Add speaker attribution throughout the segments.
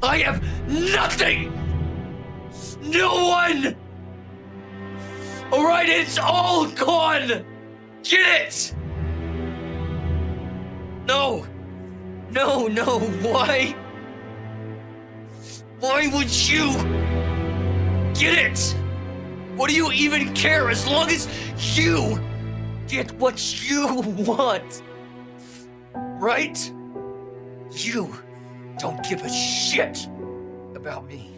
Speaker 1: I have nothing! No one! Alright, it's all gone! Get it! No! No, why? Why would you get it? What do you even care as long as you get what you want? Right? You don't give a shit about me.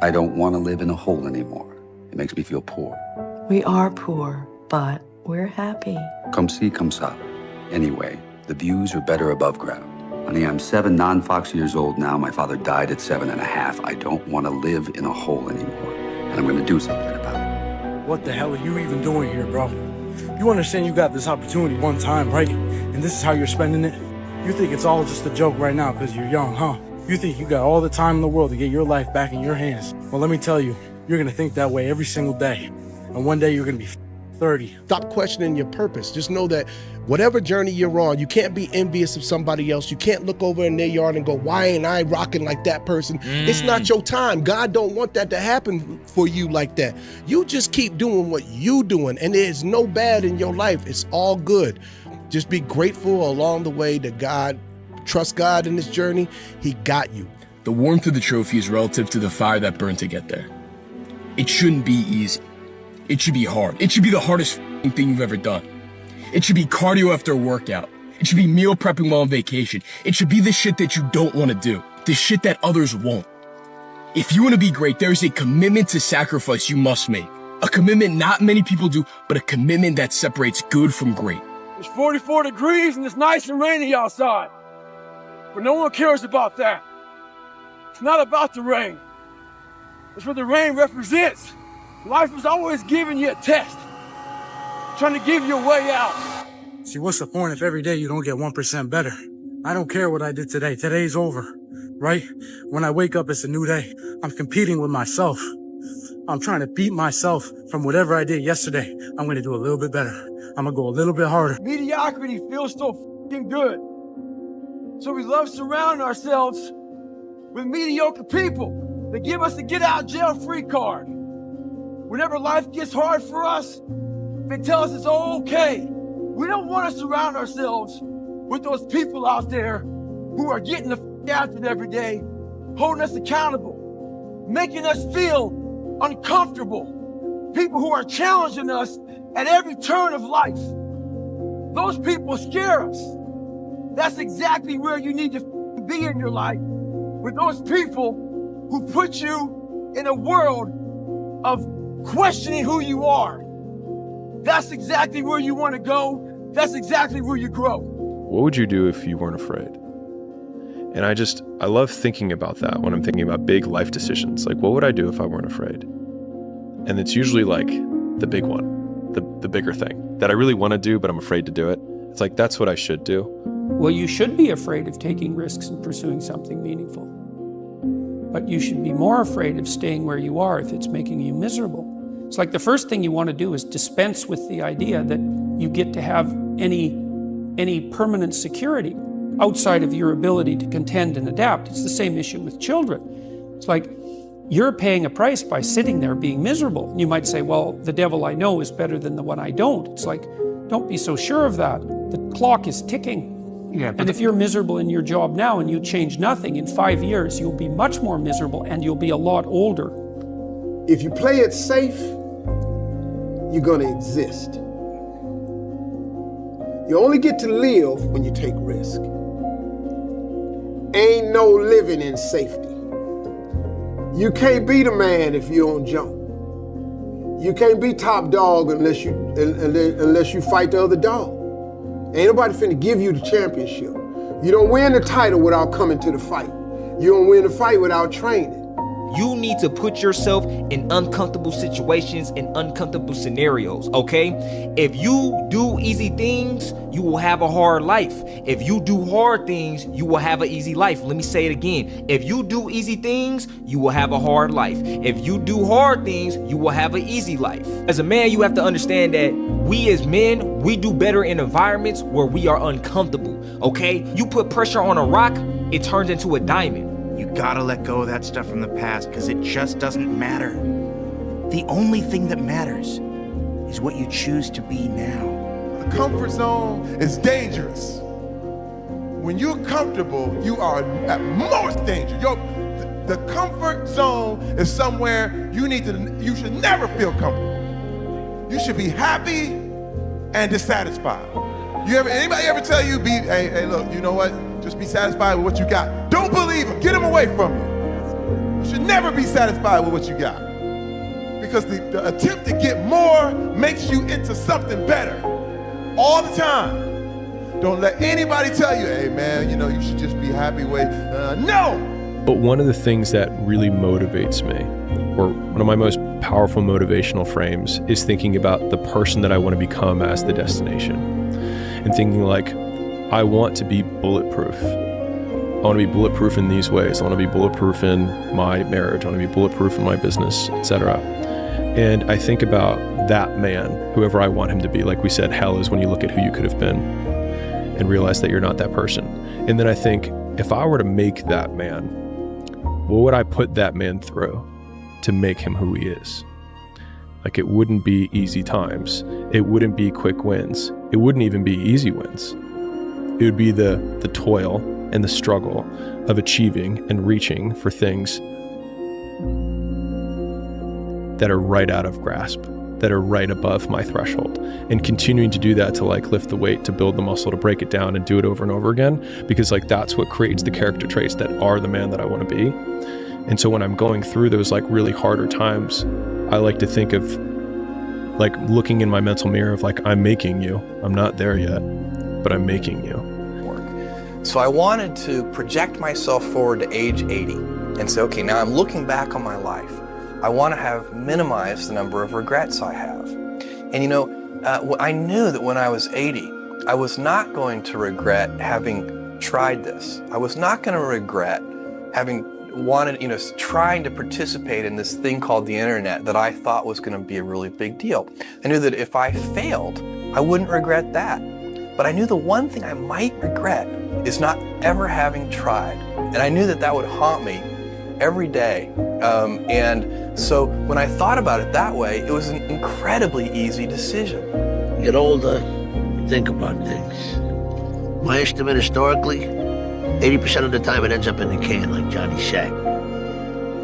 Speaker 2: I don't want to live in a hole anymore. It makes me feel poor.
Speaker 3: We are poor, but we're happy.
Speaker 2: Come see, come ça. Anyway, the views are better above ground. Honey, I'm 7 non-Fox years old now. My father died at 7.5. I don't want to live in a hole anymore. And I'm going to do something about it.
Speaker 4: What the hell are you even doing here, bro? You understand you got this opportunity one time, right? And this is how you're spending it? You think it's all just a joke right now because you're young, huh? You think you got all the time in the world to get your life back in your hands. Well, let me tell you, you're going to think that way every single day. And one day you're going to be 30.
Speaker 5: Stop questioning your purpose. Just know that whatever journey you're on, you can't be envious of somebody else. You can't look over in their yard and go, why ain't I rocking like that person? It's not your time. God don't want that to happen for you like that. You just keep doing what you doing, and there's no bad in your life. It's all good. Just be grateful along the way that God, trust God in this journey. He got you.
Speaker 6: The warmth of the trophy is relative to the fire that burned to get there. It shouldn't be easy. It should be hard. It should be the hardest thing you've ever done. It should be cardio after a workout. It should be meal prepping while on vacation. It should be the shit that you don't want to do. The shit that others won't. If you want to be great, there's a commitment to sacrifice you must make. A commitment not many people do, but a commitment that separates good from great.
Speaker 4: It's 44 degrees and it's nice and rainy outside. But no one cares about that. It's not about the rain. It's what the rain represents. Life is always giving you a test, trying to give you a way out. See, what's the point if every day you don't get 1% better? I don't care what I did today. Today's over, right? When I wake up, it's a new day. I'm competing with myself. I'm trying to beat myself from whatever I did yesterday. I'm going to do a little bit better. I'm going to go a little bit harder. Mediocrity feels so fucking good. So we love surrounding ourselves with mediocre people that give us the get out jail free card. Whenever life gets hard for us, they tell us it's okay. We don't want to surround ourselves with those people out there who are getting the after it every day, holding us accountable, making us feel uncomfortable. People who are challenging us at every turn of life. Those people scare us. That's exactly where you need to be in your life, with those people who put you in a world of questioning who you are. That's exactly where you want to go. That's exactly where you grow.
Speaker 7: What would you do if you weren't afraid? And I love thinking about that when I'm thinking about big life decisions. Like, what would I do if I weren't afraid? And it's usually like the big one, the bigger thing that I really want to do, but I'm afraid to do it. It's like, that's what I should do.
Speaker 8: Well, you should be afraid of taking risks and pursuing something meaningful. But you should be more afraid of staying where you are if it's making you miserable. It's like the first thing you want to do is dispense with the idea that you get to have any permanent security outside of your ability to contend and adapt. It's the same issue with children. It's like you're paying a price by sitting there being miserable. And you might say, well, the devil I know is better than the one I don't. It's like, don't be so sure of that. The clock is ticking.
Speaker 1: Yeah,
Speaker 8: and if you're miserable in your job now and you change nothing, in 5 years, you'll be much more miserable and you'll be a lot older.
Speaker 9: If you play it safe, you're gonna exist. You only get to live when you take risk. Ain't no living in safety. You can't be the man if you don't jump. You can't be top dog unless you fight the other dog. Ain't nobody finna give you the championship. You don't win the title without coming to the fight. You don't win the fight without training.
Speaker 10: You need to put yourself in uncomfortable situations and uncomfortable scenarios, okay? If you do easy things, you will have a hard life. If you do hard things, you will have an easy life. Let me say it again. If you do easy things, you will have a hard life. If you do hard things, you will have an easy life. As a man, you have to understand that we as men, we do better in environments where we are uncomfortable, okay? You put pressure on a rock, it turns into a diamond.
Speaker 11: You gotta let go of that stuff from the past because it just doesn't matter. The only thing that matters is what you choose to be now.
Speaker 12: The comfort zone is dangerous. When you're comfortable, you are at most danger. The comfort zone is somewhere you should never feel comfortable. You should be happy and dissatisfied. Anybody ever tell you, hey, look, you know what? Just be satisfied with what you got. Don't believe them. Get them away from you. You should never be satisfied with what you got. Because the attempt to get more makes you into something better all the time. Don't let anybody tell you, hey man, you should just be happy with, no!
Speaker 7: But one of the things that really motivates me, or one of my most powerful motivational frames, is thinking about the person that I want to become as the destination. And thinking like, I want to be bulletproof. I want to be bulletproof in these ways. I want to be bulletproof in my marriage. I want to be bulletproof in my business, etc. And I think about that man, whoever I want him to be. Like we said, hell is when you look at who you could have been and realize that you're not that person. And then I think, if I were to make that man, what would I put that man through to make him who he is? Like, it wouldn't be easy times. It wouldn't be quick wins. It wouldn't even be easy wins. It would be the toil and the struggle of achieving and reaching for things that are right out of grasp, that are right above my threshold, and continuing to do that to like lift the weight, to build the muscle, to break it down and do it over and over again, because like that's what creates the character traits that are the man that I want to be. And so when I'm going through those like really harder times, I like to think of like looking in my mental mirror of like, I'm making you. I'm not there yet, but I'm making you.
Speaker 13: So I wanted to project myself forward to age 80 and say, okay, now I'm looking back on my life. I want to have minimized the number of regrets I have. And I knew that when I was 80, I was not going to regret having tried this. I was not going to regret having trying to participate in this thing called the internet that I thought was going to be a really big deal. I knew that if I failed, I wouldn't regret that. But I knew the one thing I might regret is not ever having tried. And I knew that that would haunt me every day. And so when I thought about it that way, it was an incredibly easy decision.
Speaker 14: You get older, you think about things. My estimate historically, 80% of the time it ends up in the can like Johnny said.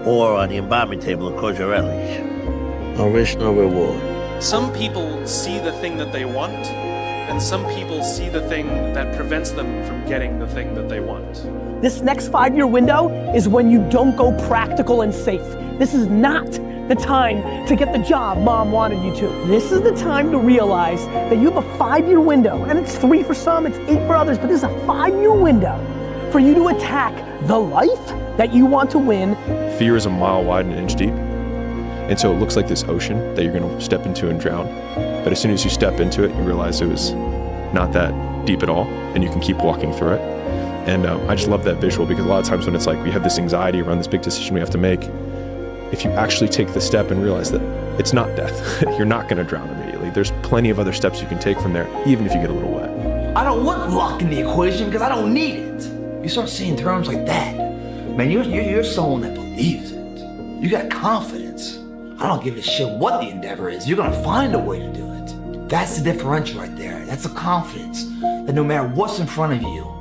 Speaker 14: Or on the embalming table at Cozzarelli's. No risk, no reward.
Speaker 15: Some people see the thing that they want, and some people see the thing that prevents them from getting the thing that they want.
Speaker 16: This next 5-year window is when you don't go practical and safe. This is not the time to get the job mom wanted you to. This is the time to realize that you have a 5-year window, and it's 3 for some, it's 8 for others, but this is a 5-year window for you to attack the life that you want to win.
Speaker 7: Fear is a mile wide and an inch deep. And so it looks like this ocean that you're going to step into and drown. But as soon as you step into it, you realize it was not that deep at all, and you can keep walking through it. And I just love that visual, because a lot of times when it's like we have this anxiety around this big decision we have to make, if you actually take the step and realize that it's not death, you're not going to drown immediately. There's plenty of other steps you can take from there, even if you get a little wet.
Speaker 17: I don't want luck in the equation because I don't need it. You start seeing terms like that, man, you're someone that believes it. You got confidence. I don't give a shit what the endeavor is. You're gonna find a way to do it. That's the differential right there. That's a confidence that no matter what's in front of you,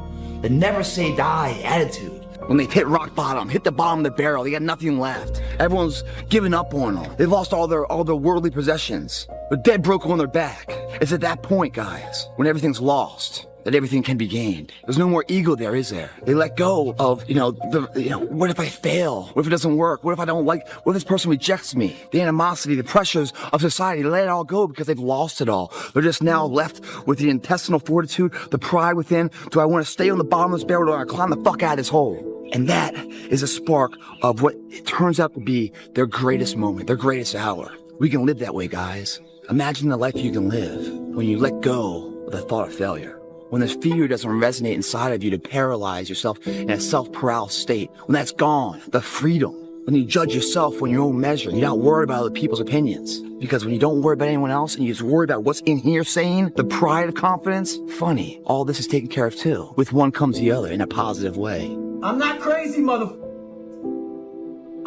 Speaker 17: the never say die attitude.
Speaker 18: When they've hit rock bottom, hit the bottom of the barrel, they got nothing left. Everyone's given up on them. They've lost all their worldly possessions. They're dead broke on their back. It's at that point, guys, when everything's lost, that everything can be gained. There's no more ego there, is there? They let go of, what if I fail? What if it doesn't work? What if I don't like, what if this person rejects me? The animosity, the pressures of society, they let it all go because they've lost it all. They're just now left with the intestinal fortitude, the pride within. Do I want to stay on the bottom of this barrel, or do I climb the fuck out of this hole? And that is a spark of what it turns out to be their greatest moment, their greatest hour. We can live that way, guys. Imagine the life you can live when you let go of the thought of failure. When this fear doesn't resonate inside of you to paralyze yourself in a self-paralysis state. When that's gone, the freedom. When you judge yourself on your own measure, you're not worried about other people's opinions. Because when you don't worry about anyone else and you just worry about what's in here saying, the pride of confidence, funny, all this is taken care of too. With one comes the other in a positive way.
Speaker 19: I'm not crazy,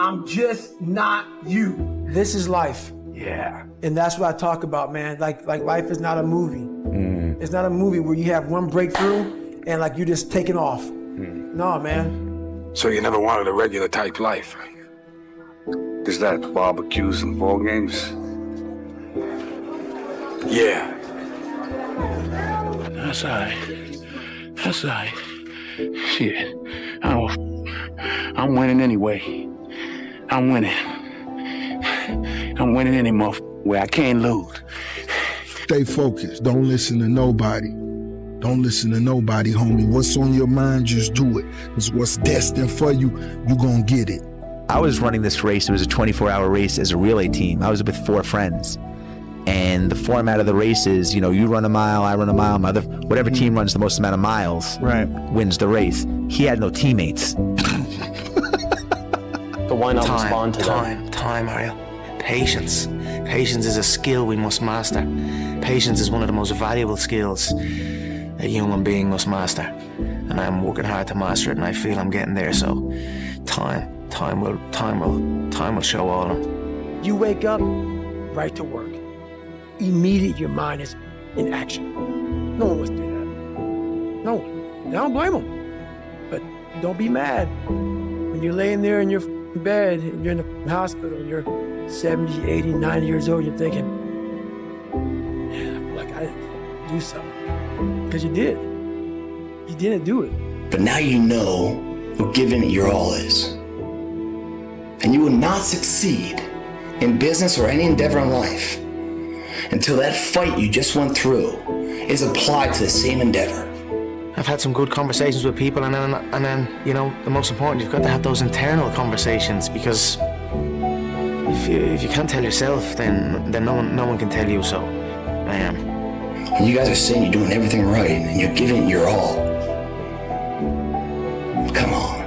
Speaker 19: I'm just not you. This is life. Yeah. And that's what I talk about, man. Like life is not a movie. It's not a movie where you have one breakthrough and like you're just taking off. No, man.
Speaker 20: So you never wanted a regular type life? Is that barbecues and ball games? Yeah.
Speaker 21: That's all right. That's all right. Shit. I'm winning anyway. I'm winning. I'm winning any where I can't lose.
Speaker 22: Stay focused. Don't listen to nobody. Don't listen to nobody, homie. What's on your mind, just do it. It's what's destined for you, you gonna get it.
Speaker 23: I was running this race. It was a 24-hour race as a relay team. I was with 4 friends. And the format of the race is, you know, you run a mile, I run a mile, whatever team runs the most amount of miles wins the race. He had no teammates.
Speaker 24: But why not respond to that?
Speaker 25: Time, Ariel. Patience. Patience is a skill we must master. Patience is one of the most valuable skills a human being must master. And I'm working hard to master it, and I feel I'm getting there. So, time will show all of them.
Speaker 19: You wake up, right to work. Immediately your mind is in action. No one wants to do that. No one. I don't blame them. But don't be mad. When you're laying there in your bed, and you're in the hospital, and you're 70, 80, 90 years old, you're thinking, man, like I didn't do something. Because you did. You didn't do it.
Speaker 26: But now you know what giving it your all is. And you will not succeed in business or any endeavor in life until that fight you just went through is applied to the same endeavor.
Speaker 25: I've had some good conversations with people, and then you know, the most important, you've got to have those internal conversations, because if you can't tell yourself, then no one can tell you. So I am.
Speaker 26: When you guys are saying you're doing everything right and you're giving it your all, come on.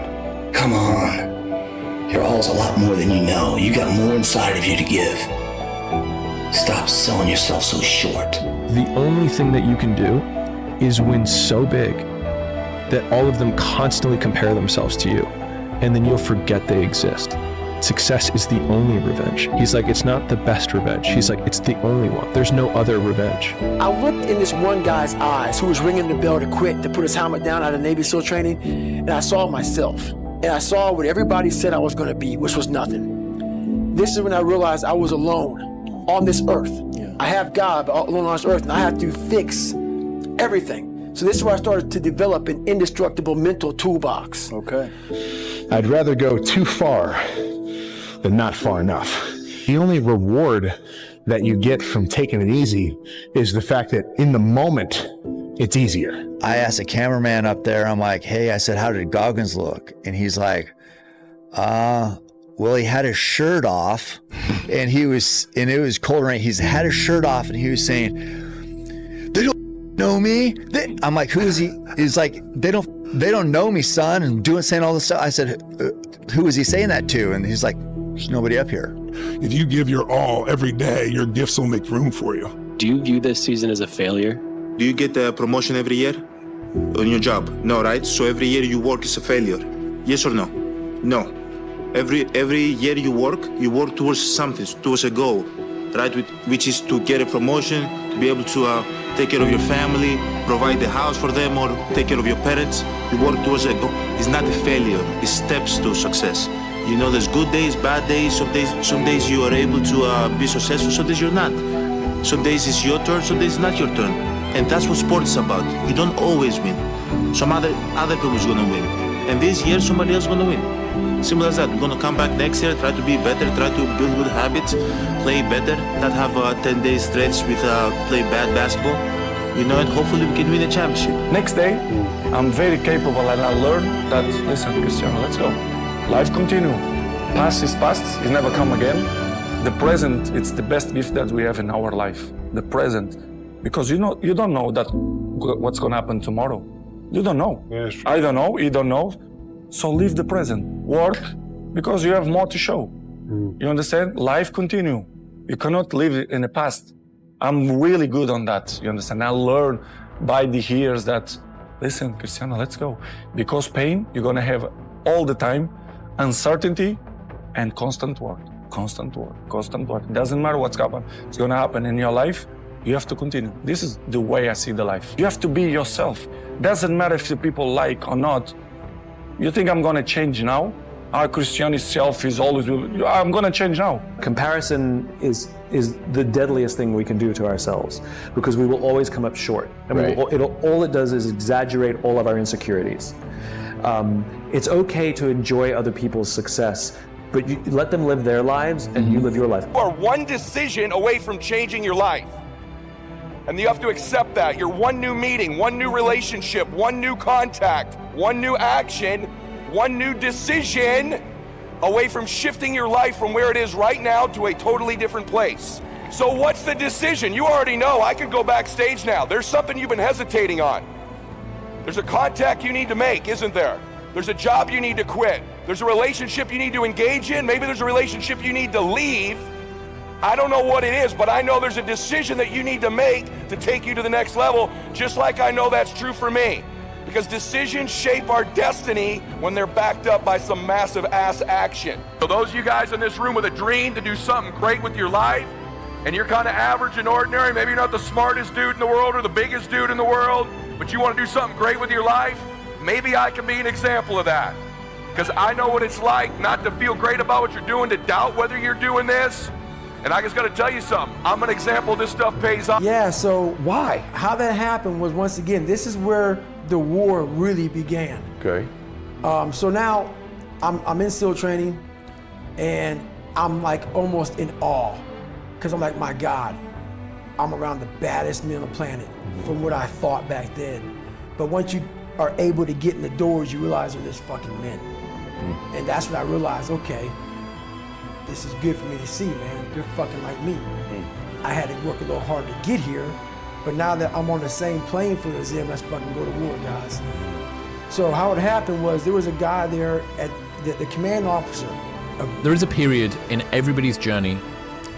Speaker 26: Your all's a lot more than you know. You got more inside of you to give. Stop selling yourself so short.
Speaker 7: The only thing that you can do is win so big that all of them constantly compare themselves to you, and then you'll forget they exist. Success is the only revenge. He's like, it's not the best revenge. He's like, it's the only one. There's no other revenge.
Speaker 19: I looked in this one guy's eyes who was ringing the bell to quit, to put his helmet down out of Navy SEAL training, and I saw myself. And I saw what everybody said I was gonna be, which was nothing. This is when I realized I was alone on this earth. I have God, but alone on this earth, and I have to fix everything. So this is where I started to develop an indestructible mental toolbox.
Speaker 27: Okay. I'd rather go too far than not far enough. The only reward that you get from taking it easy is the fact that in the moment, it's easier.
Speaker 23: I asked a cameraman up there, I'm like, hey, I said, how did Goggins look? And he's like, well, he had his shirt off and it was cold rain. He's had his shirt off and he was saying, they don't know me. I'm like, who is he? He's like, they don't know me, son, and saying all this stuff. I said, who is he saying that to? And he's like, there's nobody up here.
Speaker 27: If you give your all every day, your gifts will make room for you.
Speaker 24: Do you view this season as a failure?
Speaker 28: Do you get a promotion every year on your job? No, right? So every year you work is a failure. Yes or no? No. Every year you work towards something, towards a goal, right? Which is to get a promotion, to be able to take care of your family, provide the house for them, or take care of your parents. You work towards a goal. It's not a failure. It's steps to success. You know, there's good days, bad days. Some days you are able to be successful. Some days you're not. Some days it's your turn. Some days it's not your turn. And that's what sport is about. You don't always win. Some other people's gonna win. And this year somebody else is gonna win. Simple as that. We're gonna come back next year, try to be better, try to build good habits, play better, not have a 10-day stretch with play bad basketball. You know, and hopefully we can win a championship.
Speaker 29: Next day, I'm very capable and I learned that, listen, Cristiano, let's go. Life continue. Past is past, it never come again. The present, it's the best gift that we have in our life. The present. Because you don't know that what's gonna happen tomorrow. You don't know. Yeah, I don't know, you don't know. So live the present. Work because you have more to show. You understand? Life continue. You cannot live in the past. I'm really good on that. You understand? I learned by the years that, listen, Cristiano, let's go. Because pain, you're gonna have all the time, uncertainty, and constant work. It doesn't matter what's it's gonna happen in your life. You have to continue. This is the way I see the life. You have to be yourself. Doesn't matter if the people like or not. You think I'm gonna change now? Our Christianity self is always, I'm gonna change now.
Speaker 1: Comparison is the deadliest thing we can do to ourselves, because we will always come up short. And all it does is exaggerate all of our insecurities. It's okay to enjoy other people's success, but you let them live their lives and you live your life.
Speaker 2: You are one decision away from changing your life. And you have to accept that. You're one new meeting, one new relationship, one new contact, one new action, one new decision away from shifting your life from where it is right now to a totally different place. So what's the decision? You already know. I could go backstage now. There's something you've been hesitating on. There's a contact you need to make, isn't there? There's a job you need to quit. There's a relationship you need to engage in. Maybe there's a relationship you need to leave. I don't know what it is, but I know there's a decision that you need to make to take you to the next level, just like I know that's true for me. Because decisions shape our destiny when they're backed up by some massive ass action. So those of you guys in this room with a dream to do something great with your life, and you're kind of average and ordinary, maybe you're not the smartest dude in the world or the biggest dude in the world, but you want to do something great with your life, maybe I can be an example of that. Because I know what it's like not to feel great about what you're doing, to doubt whether you're doing this. And I just got to tell you something. I'm an example this stuff pays off.
Speaker 19: Yeah, so why? How that happened was, once again, this is where the war really began.
Speaker 7: Okay.
Speaker 19: So now I'm in SEAL training, and I'm like almost in awe, because I'm like, my God, I'm around the baddest men on the planet from what I thought back then. But once you are able to get in the doors, you realize they're just fucking men. And that's when I realized, okay, this is good for me to see, man. They're fucking like me. I had to work a little hard to get here, but now that I'm on the same playing field as them, let's fucking go to war, guys. So how it happened was, there was a guy there at the command officer.
Speaker 3: There is a period in everybody's journey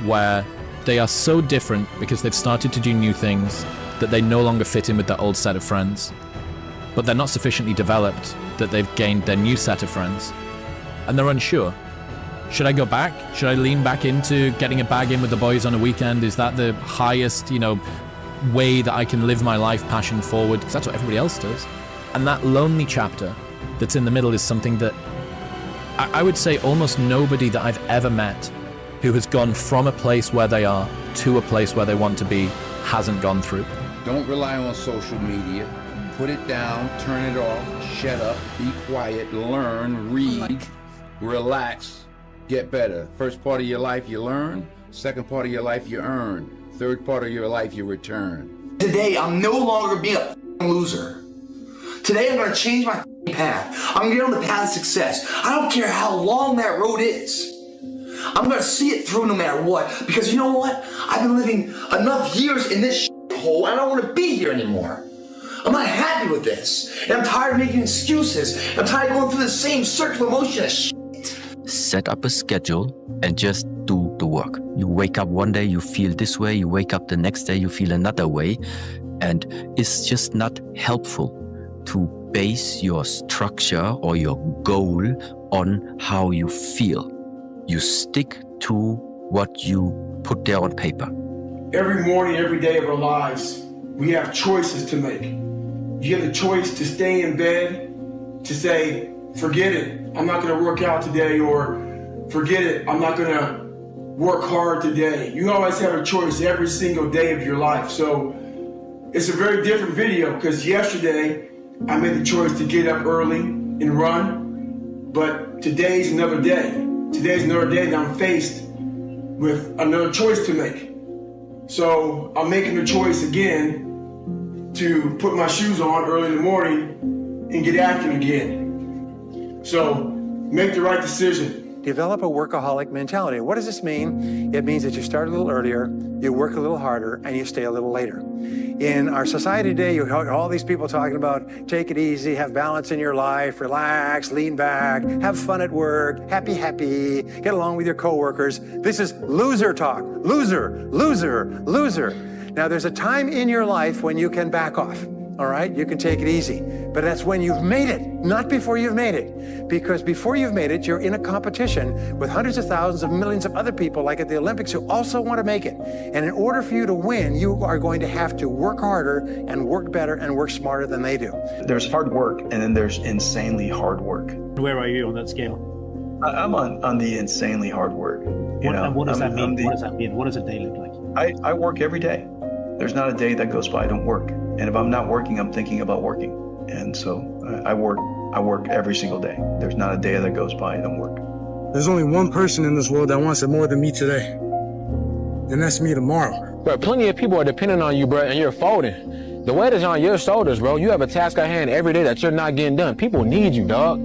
Speaker 3: where they are so different because they've started to do new things that they no longer fit in with their old set of friends. But they're not sufficiently developed that they've gained their new set of friends. And they're unsure. Should I go back? Should I lean back into getting a bag in with the boys on a weekend? Is that the highest, way that I can live my life passion forward? Because that's what everybody else does. And that lonely chapter that's in the middle is something that I would say almost nobody that I've ever met who has gone from a place where they are to a place where they want to be hasn't gone through.
Speaker 4: Don't rely on social media. Put it down, turn it off, shut up, be quiet, learn, read, relax, get better. First part of your life you learn, second part of your life you earn, third part of your life you return.
Speaker 26: Today, I'm no longer being a loser. Today, I'm gonna change my path. I'm gonna get on the path of success. I don't care how long that road is. I'm gonna see it through no matter what, because you know what? I've been living enough years in this hole, and I don't wanna be here anymore. I'm not happy with this, and I'm tired of making excuses. I'm tired of going through the same circular motion of shit.
Speaker 5: Set up a schedule and just do the work. You wake up one day, you feel this way, you wake up the next day, you feel another way, and it's just not helpful to base your structure or your goal on how you feel. You stick to what you put there on paper.
Speaker 19: Every morning, every day of our lives, we have choices to make. You have the choice to stay in bed, to say, forget it, I'm not gonna work out today, or forget it, I'm not gonna work hard today. You always have a choice every single day of your life. So it's a very different video, because yesterday I made the choice to get up early and run, but today's another day. Today's another day that I'm faced with another choice to make. So I'm making the choice again to put my shoes on early in the morning and get active again. So make the right decision.
Speaker 6: Develop a workaholic mentality. What does this mean? It means that you start a little earlier, you work a little harder, and you stay a little later. In our society today, you have all these people talking about take it easy, have balance in your life, relax, lean back, have fun at work, happy, get along with your coworkers. This is loser talk. Loser, loser, loser. Now, there's a time in your life when you can back off, all right? You can take it easy. But that's when you've made it, not before you've made it. Because before you've made it, you're in a competition with hundreds of thousands of millions of other people, like at the Olympics, who also want to make it. And in order for you to win, you are going to have to work harder and work better and work smarter than they do.
Speaker 8: There's hard work, and then there's insanely hard work.
Speaker 9: Where are you on that scale?
Speaker 8: I'm on the insanely hard work.
Speaker 9: What does that mean? What does that mean? What does a day look like?
Speaker 8: I work every day. There's not a day that goes by I don't work. And if I'm not working, I'm thinking about working. And so I work every single day. There's not a day that goes by I don't work.
Speaker 10: There's only one person in this world that wants it more than me today. And that's me tomorrow.
Speaker 21: Bro, plenty of people are depending on you, bro, and you're folding. The weight is on your shoulders, bro. You have a task at hand every day that you're not getting done. People need you, dog.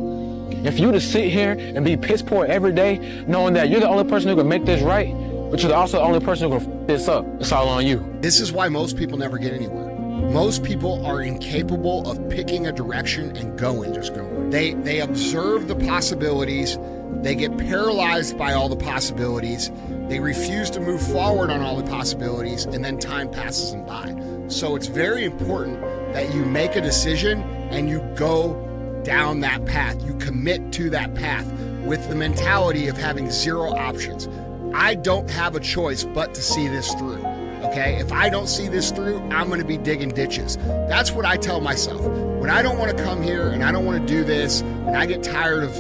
Speaker 21: If you just sit here and be piss poor every day, knowing that you're the only person who can make this right, but you're also the only person who can f this up, it's all on you.
Speaker 11: This is why most people never get anywhere. Most people are incapable of picking a direction and going. Just going. They observe the possibilities. They get paralyzed by all the possibilities. They refuse to move forward on all the possibilities, and then time passes them by. So it's very important that you make a decision and you go down that path. You commit to that path with the mentality of having zero options. I don't have a choice but to see this through. Okay, if I don't see this through, I'm gonna be digging ditches. That's what I tell myself. When I don't wanna come here and I don't wanna do this, and I get tired of,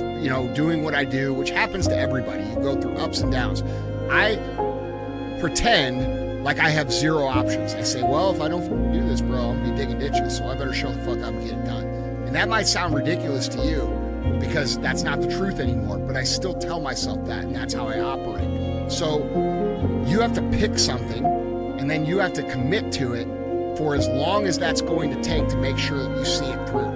Speaker 11: doing what I do, which happens to everybody, you go through ups and downs, I pretend like I have zero options. I say, well, if I don't do this, bro, I'm gonna be digging ditches, so I better show the fuck up and get it done. And that might sound ridiculous to you, because that's not the truth anymore, but I still tell myself that, and that's how I operate. So you have to pick something, and then you have to commit to it for as long as that's going to take to make sure that you see it through.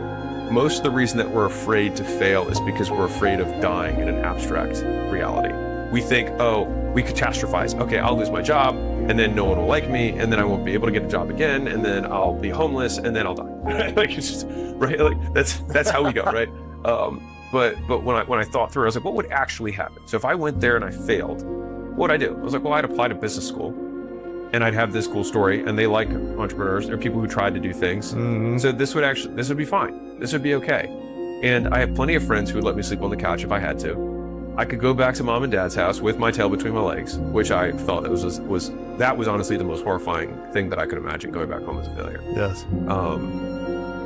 Speaker 7: Most of the reason that we're afraid to fail is because we're afraid of dying in an abstract reality. We think, oh, we catastrophize. Okay, I'll lose my job, and then no one will like me, and then I won't be able to get a job again, and then I'll be homeless, and then I'll die. Like, it's just, right? Like, that's how we go, right? But when I thought through it, I was like, what would actually happen? So if I went there and I failed, what would I do? I was like, well, I'd apply to business school, and I'd have this cool story, and they like entrepreneurs. They're people who tried to do things. Mm-hmm. So this would be fine. This would be okay. And I have plenty of friends who would let me sleep on the couch if I had to. I could go back to mom and dad's house with my tail between my legs, which I felt that was honestly the most horrifying thing that I could imagine, going back home as a failure.
Speaker 1: Yes.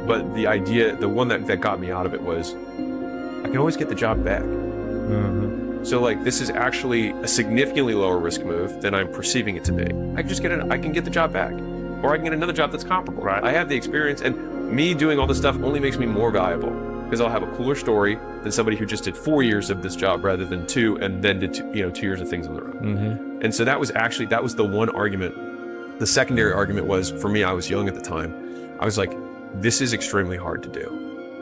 Speaker 7: But the idea, the one that got me out of it was, I can always get the job back. Mm-hmm. So like, this is actually a significantly lower risk move than I'm perceiving it to be. I can get the job back, or I can get another job that's comparable, right? I have the experience, and me doing all this stuff only makes me more valuable, because I'll have a cooler story than somebody who just did 4 years of this job rather than 2, and then did 2 years of things on their own. Mm-hmm. And so that was the one argument. The secondary argument was, for me, I was young at the time. I was like, this is extremely hard to do.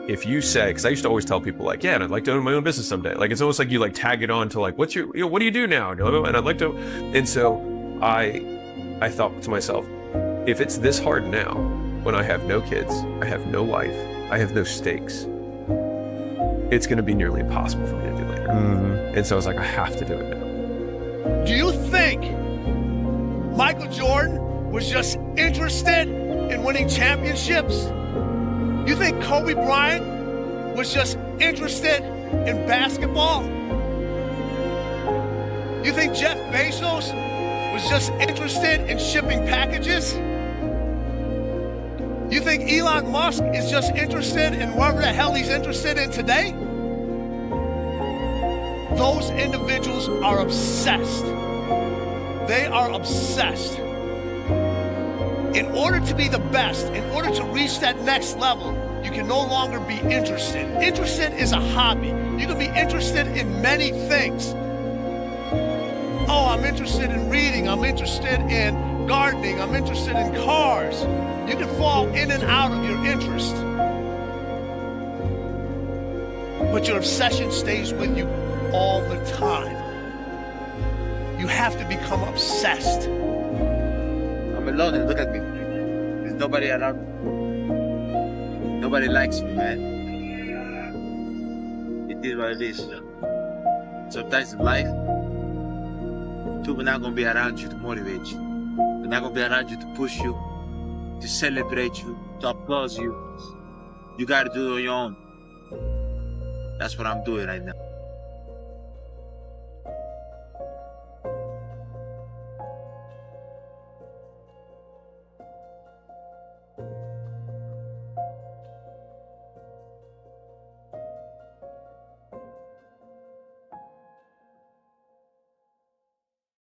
Speaker 7: If you say, because I used to always tell people like, yeah, and I'd like to own my own business someday. Like, it's almost like you like tag it on to like, what do you do now? And I'd like to, and so I thought to myself, if it's this hard now, when I have no kids, I have no life, I have no stakes, it's going to be nearly impossible for me to do later. Mm-hmm. And so I was like, I have to do it now.
Speaker 12: Do you think Michael Jordan was just interested in winning championships? You think Kobe Bryant was just interested in basketball? You think Jeff Bezos was just interested in shipping packages? You think Elon Musk is just interested in whatever the hell he's interested in today? Those individuals are obsessed. They are obsessed. In order to be the best, in order to reach that next level, you can no longer be interested. Interested is a hobby. You can be interested in many things. Oh, I'm interested in reading. I'm interested in gardening. I'm interested in cars. You can fall in and out of your interest. But your obsession stays with you all the time. You have to become obsessed.
Speaker 13: I'm alone and look at me. There's nobody around me. Nobody likes me, man. It is what it is. Sometimes in life, people are not going to be around you to motivate you. They're not going to be around you to push you, to celebrate you, to applaud you. You got to do it on your own. That's what I'm doing right now.